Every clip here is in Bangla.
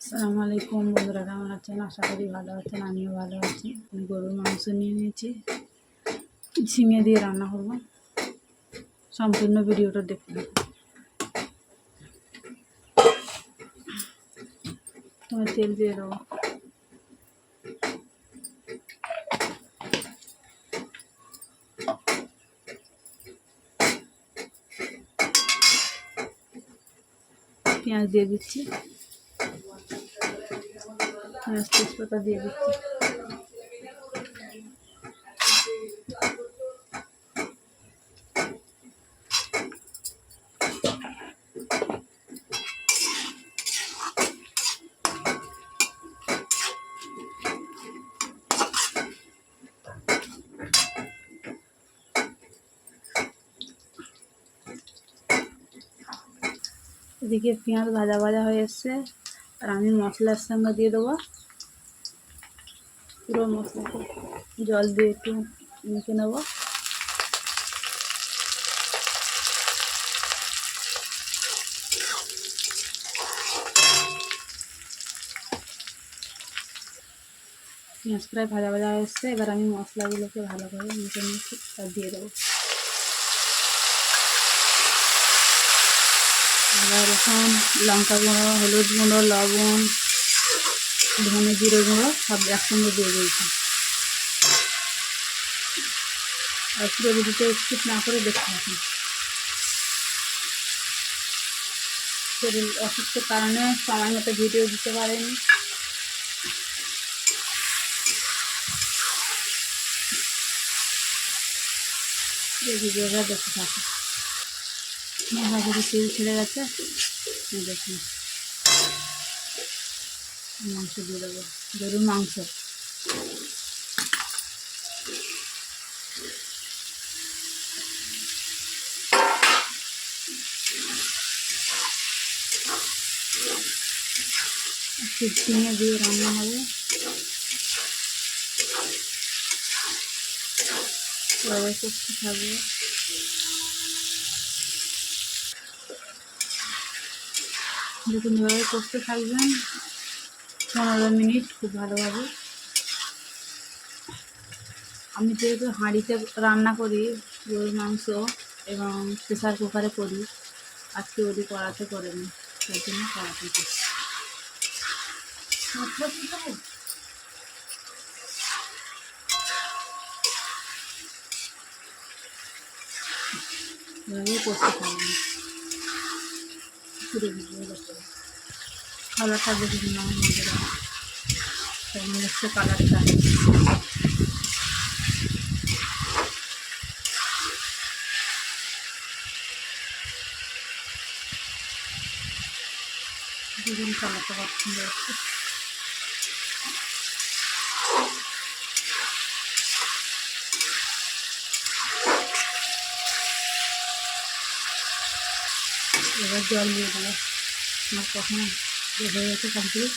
আসসালামু আলাইকুম বন্ধুরা, কেমন আছেন? আশা করি ভালো আছেন। আমিও ভালো আছি। আমি গরুর মাংস নিয়ে নিয়েছি, ঝিঙে দিয়ে রান্না করব। সম্পূর্ণ ভিডিওটা দেখুন। তোমার তেল দিয়ে দেবো। পেঁয়াজ দিয়ে দিচ্ছি, পেঁয়াজ তেজপাতা দিয়ে দিচ্ছি। এদিকে পেঁয়াজ ভাজা ভাজা হয়ে এসছে, আর আমি মশলার সঙ্গে দিয়ে দেবো পুরো মশলাটা। জল দিয়ে একটু মেখে নেবো। পেঁয়াজ প্রায় ভাজা ভাজা হয়ে এসছে। এবার আমি মশলাগুলোকে ভালো করে মেখে নিচ্ছি, আর দিয়ে দেবো আদা রসুন, লঙ্কা গুঁড়ো, হলুদ গুঁড়ো, লবণ, ধনে জিরে গুঁড়ো সব একসঙ্গে দিয়ে দিয়েছি। আর পুরো ভিডিওটা স্কিপ না করে দেখতে থাকুন। শরীর অসুস্থের কারণে সময় মতো ভিডিও দিতে পারেনি। ভিডিওটা দেখতে থাকুন। ভাজা তেল ছেড়ে গেছে, দেখুন। মাংস দিয়ে দেবো, গরুর মাংস। একটু ঝিঙে দিয়ে রান্না হবে। এভাবে করতে থাকবে। দেখুন, এভাবে করতে থাকবেন 15 মিনিট খুব ভালোভাবে। আমি যেহেতু হাঁড়িতে রান্না করি গরুর মাংস এবং প্রেসার কুকারে করি, আজকে ওদি কড়াতে করেনি, সেই জন্য কড়াতে করছি। এভাবেই করতে থাকবেন পুরো ভিডিও দেখতে। কালারটা দেখুন না বন্ধুরা, কেমন এসছে কালারটা। দেখুন কালারটা কত সুন্দর এসছে। এবার জল দিয়ে দেবো। আমার কখনো হয়ে গেছে কমপ্লিট।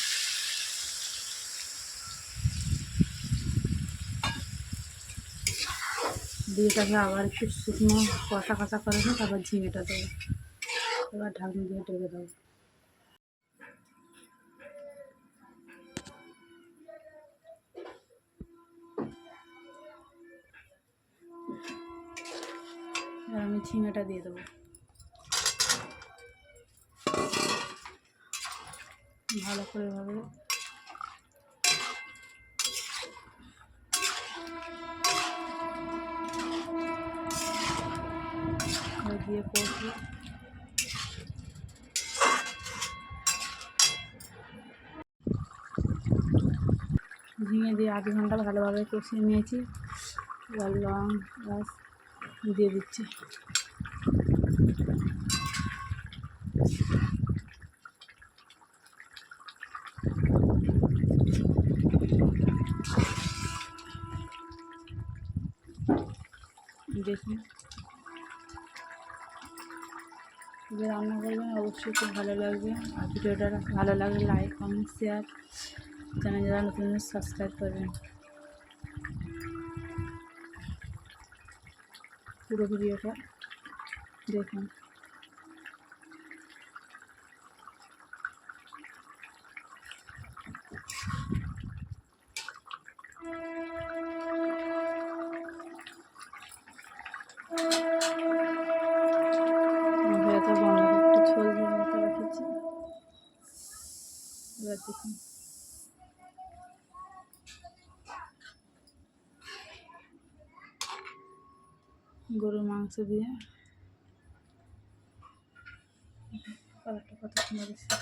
দিয়ে তাকে আবার একটু শুকনো কষা কষা করে নিই, তারপর ঝিঙেটা দেবো। এবার ঢাকনি দিয়ে ঢেকে দেবো। এবার আমি ঝিঙেটা দিয়ে দেবো। ভালো করে ভাবে দিয়ে কষবো। ঝিঙে দিয়ে আধ ঘন্টা ভালোভাবে কষিয়ে নিয়েছি। এবার লং গাছ দিয়ে দিচ্ছি। দেখুন, যে রান্না করবেন অবশ্যই খুব ভালো লাগবে। আর ভিডিওটা ভালো লাগলে লাইক, কমেন্ট, শেয়ার, চ্যানেল যারা নতুন সাবস্ক্রাইব করবেন। পুরো ভিডিওটা দেখুন। কালার দেখুন। গরুর মাংস দিয়ে কালারটা কত সুন্দর এসেছে।